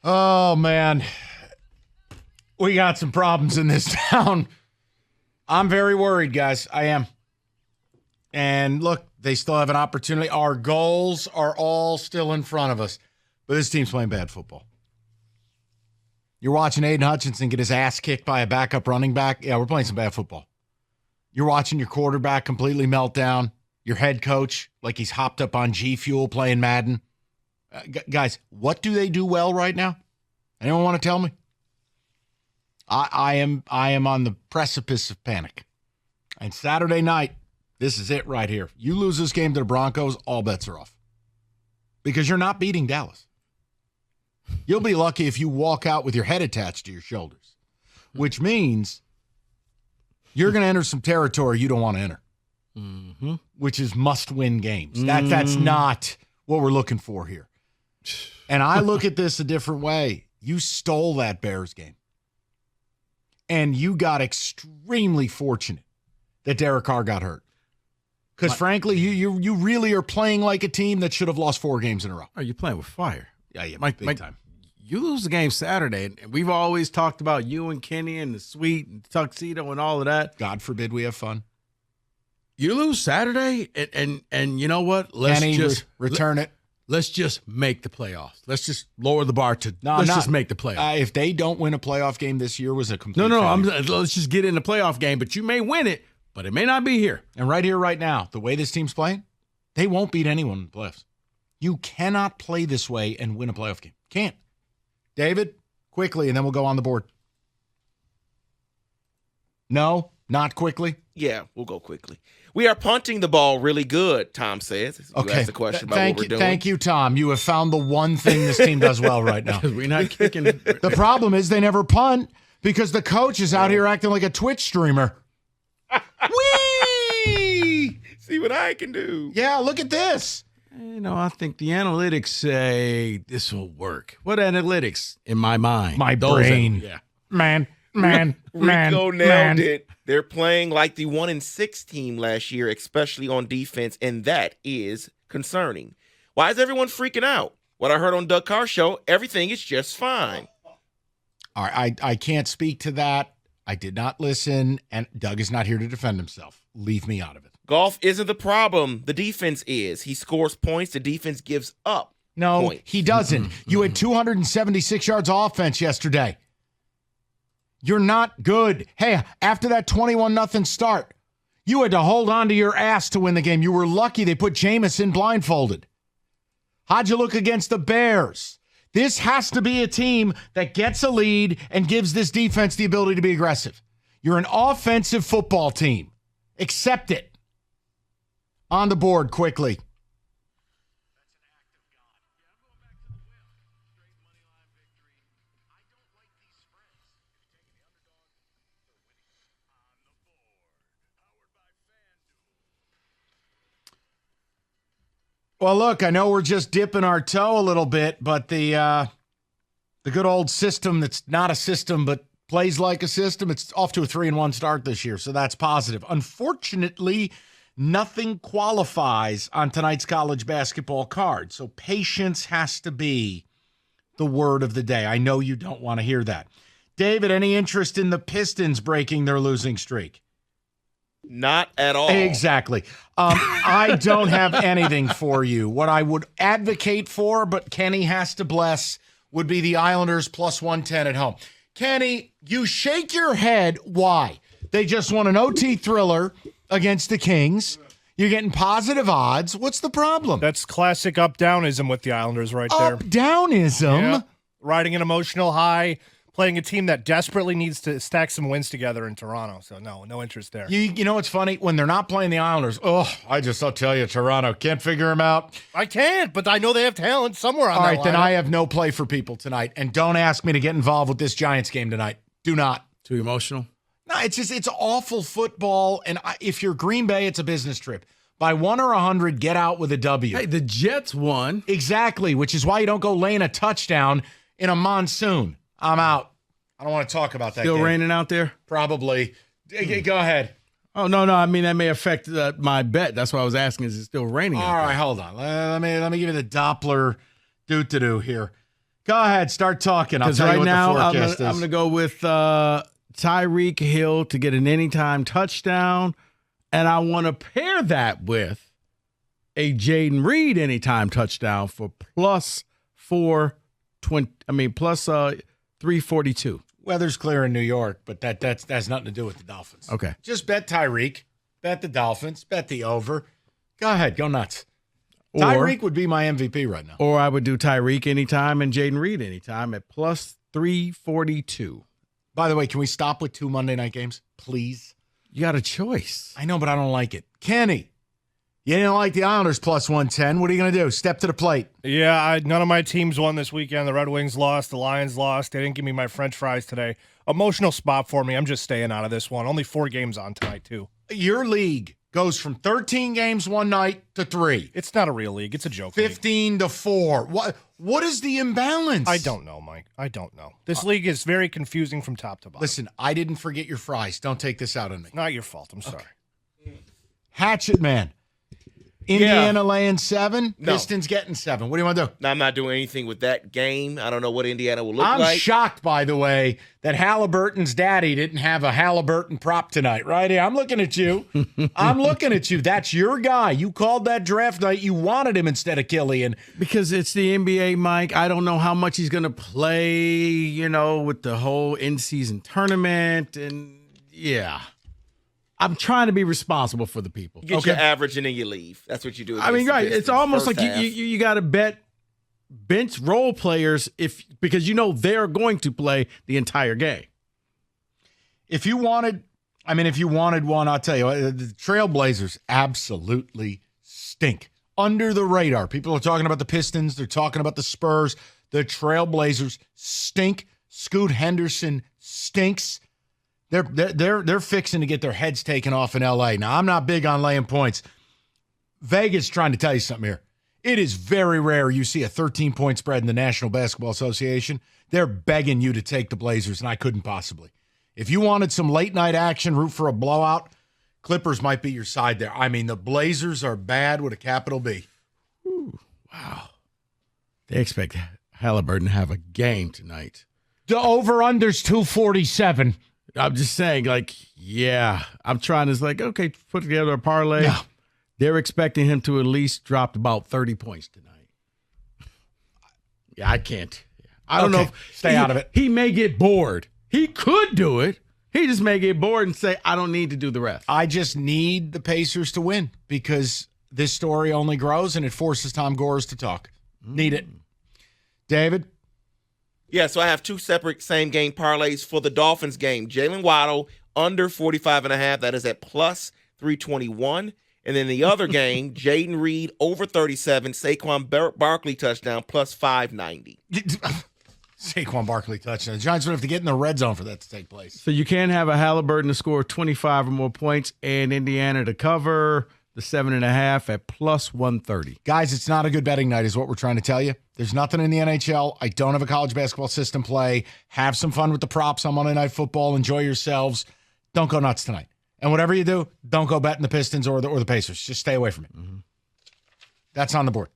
Oh, man. We got some problems in this town. I'm very worried, guys. I am. And look, they still have an opportunity. Our goals are all still in front of us. But this team's playing bad football. You're watching Aiden Hutchinson get his ass kicked by a backup running back. Yeah, we're playing some bad football. You're watching your quarterback completely melt down. Your head coach, like he's hopped up on G Fuel playing Madden. Guys, what do they do well right now? Anyone want to tell me? I am on the precipice of panic. And Saturday night, this is it right here. You lose this game to the Broncos, all bets are off. Because you're not beating Dallas. You'll be lucky if you walk out with your head attached to your shoulders, which means you're going to enter some territory you don't want to enter, which is must-win games. That's not what we're looking for here. And I look at this a different way. You stole that Bears game. And you got extremely fortunate that Derek Carr got hurt. Because, frankly, you really are playing like a team that should have lost 4 games in a row. Oh, you're playing with fire. Yeah, Mike, time. You lose the game Saturday, and we've always talked about you and Kenny and the suite and tuxedo and all of that. God forbid we have fun. You lose Saturday, and you know what? Kenny, return it. Let's just make the playoffs. Let's just lower the bar to let's just make the playoffs. If they don't win a playoff game this year, was a complete let's just get in the playoff game. But you may win it, but it may not be here. And right here, right now, the way this team's playing, they won't beat anyone in the playoffs. You cannot play this way and win a playoff game. Can't. David, quickly, and then we'll go on the board. No, not quickly. Yeah, we'll go quickly. We are punting the ball really good, Tom says. You asked the question about what we're doing. Thank you, Tom. You have found the one thing this team does well right now. We're not kicking. The problem is they never punt because the coach is out here acting like a Twitch streamer. Whee! See what I can do. Yeah, look at this. You know, I think the analytics say this will work. What analytics in my mind? My brain. Yeah. Man. Rico nailed it. They're playing like the 1-6 team last year, especially on defense, and that is concerning. Why is everyone freaking out? What I heard on Doug Carr's show, everything is just fine. All right, I can't speak to that. I did not listen, and Doug is not here to defend himself. Leave me out of it. Golf isn't the problem. The defense is. He scores points. The defense gives up points. He doesn't. You had 276 yards of offense yesterday. You're not good. Hey, after that 21-0 start, you had to hold on to your ass to win the game. You were lucky they put Jameson blindfolded. How'd you look against the Bears? This has to be a team that gets a lead and gives this defense the ability to be aggressive. You're an offensive football team. Accept it. On the board quickly. Well, look, I know we're just dipping our toe a little bit, but the good old system that's not a system but plays like a system, it's off to a 3-1 start this year, so that's positive. Unfortunately, nothing qualifies on tonight's college basketball card, so patience has to be the word of the day. I know you don't want to hear that. David, any interest in the Pistons breaking their losing streak? Not at all. Exactly. I don't have anything for you. What I would advocate for, but Kenny has to bless, would be the Islanders plus 110 at home. Kenny, you shake your head. Why? They just won an OT thriller against the Kings. You're getting positive odds. What's the problem? That's classic up-downism with the Islanders right there. Up-downism? Yeah. Riding an emotional high, playing a team that desperately needs to stack some wins together in Toronto. So, no interest there. You know what's funny? When they're not playing the Islanders, I'll tell you, Toronto, can't figure them out. I can't, but I know they have talent somewhere on that All right, then lineup. I have no play for people tonight. And don't ask me to get involved with this Giants game tonight. Do not. Too emotional? No, it's awful football. And if you're Green Bay, it's a business trip. By 1 or 100, get out with a W. Hey, the Jets won. Exactly, which is why you don't go laying a touchdown in a monsoon. I'm out. I don't want to talk about that. Still raining out there? Probably. Go ahead. Oh, no. I mean, that may affect my bet. That's why I was asking, is it still raining out there? All right, hold on. Let me give you the Doppler doo-doo here. Go ahead, start talking. I'll Because tell you right what now, the I'm forecast going is. to go with Tyreek Hill to get an anytime touchdown. And I want to pair that with a Jaden Reed anytime touchdown for plus 342. Weather's clear in New York, but that has nothing to do with the Dolphins. Okay. Just bet Tyreek, bet the Dolphins, bet the over. Go ahead, go nuts. Or, Tyreek would be my MVP right now. Or I would do Tyreek anytime and Jaden Reed anytime at plus 342. By the way, can we stop with 2 Monday night games, please? You got a choice. I know, but I don't like it. Kenny, you didn't like the Islanders plus 110. What are you going to do? Step to the plate. Yeah, none of my teams won this weekend. The Red Wings lost. The Lions lost. They didn't give me my French fries today. Emotional spot for me. I'm just staying out of this one. Only 4 games on tonight, too. Your league goes from 13 games one night to 3. It's not a real league. It's a joke league. 15 to 4. What is the imbalance? I don't know, Mike. I don't know. This league is very confusing from top to bottom. Listen, I didn't forget your fries. Don't take this out on me. Not your fault. I'm sorry. Hatchet man. Indiana laying 7. No. Pistons getting 7. What do you want to do? Now, I'm not doing anything with that game. I don't know what Indiana will look I'm like. shocked, by the way, that Halliburton's daddy didn't have a Halliburton prop tonight, right? Here, I'm looking at you. I'm looking at you. That's your guy. You called that draft night. You wanted him instead of Killian. Because it's the NBA, Mike. I don't know how much he's going to play, with the whole in-season tournament. And, yeah. I'm trying to be responsible for the people. Get your average and then you leave. That's what you do. I mean, right. It's almost like half. you got to bet bench role players because they're going to play the entire game. If you wanted one, I'll tell you, the Trailblazers absolutely stink. Under the radar. People are talking about the Pistons. They're talking about the Spurs. The Trailblazers stink. Scoot Henderson stinks. They're fixing to get their heads taken off in L.A. Now, I'm not big on laying points. Vegas trying to tell you something here. It is very rare you see a 13-point spread in the National Basketball Association. They're begging you to take the Blazers, and I couldn't possibly. If you wanted some late-night action, root for a blowout, Clippers might be your side there. I mean, the Blazers are bad with a capital B. Ooh, wow. They expect Halliburton to have a game tonight. The over-under's 247. I'm just saying, I'm trying to, okay, put together a parlay. No. They're expecting him to at least drop about 30 points tonight. Yeah, I can't. I don't know if stay out of it. He may get bored. He could do it. He just may get bored and say, I don't need to do the rest. I just need the Pacers to win because this story only grows and it forces Tom Gores to talk. Need it. David? Yeah, so I have 2 separate same-game parlays for the Dolphins game. Jalen Waddle, under 45.5. That is at plus 321. And then the other game, Jaden Reed, over 37. Saquon Barkley touchdown, plus 590. Saquon Barkley touchdown. The Giants would have to get in the red zone for that to take place. So you can have a Halliburton to score 25 or more points and Indiana to cover the 7.5 at plus 130. Guys, it's not a good betting night is what we're trying to tell you. There's nothing in the NHL. I don't have a college basketball system play. Have some fun with the props on Monday Night Football. Enjoy yourselves. Don't go nuts tonight. And whatever you do, don't go betting the Pistons or the Pacers. Just stay away from it. Mm-hmm. That's on the board.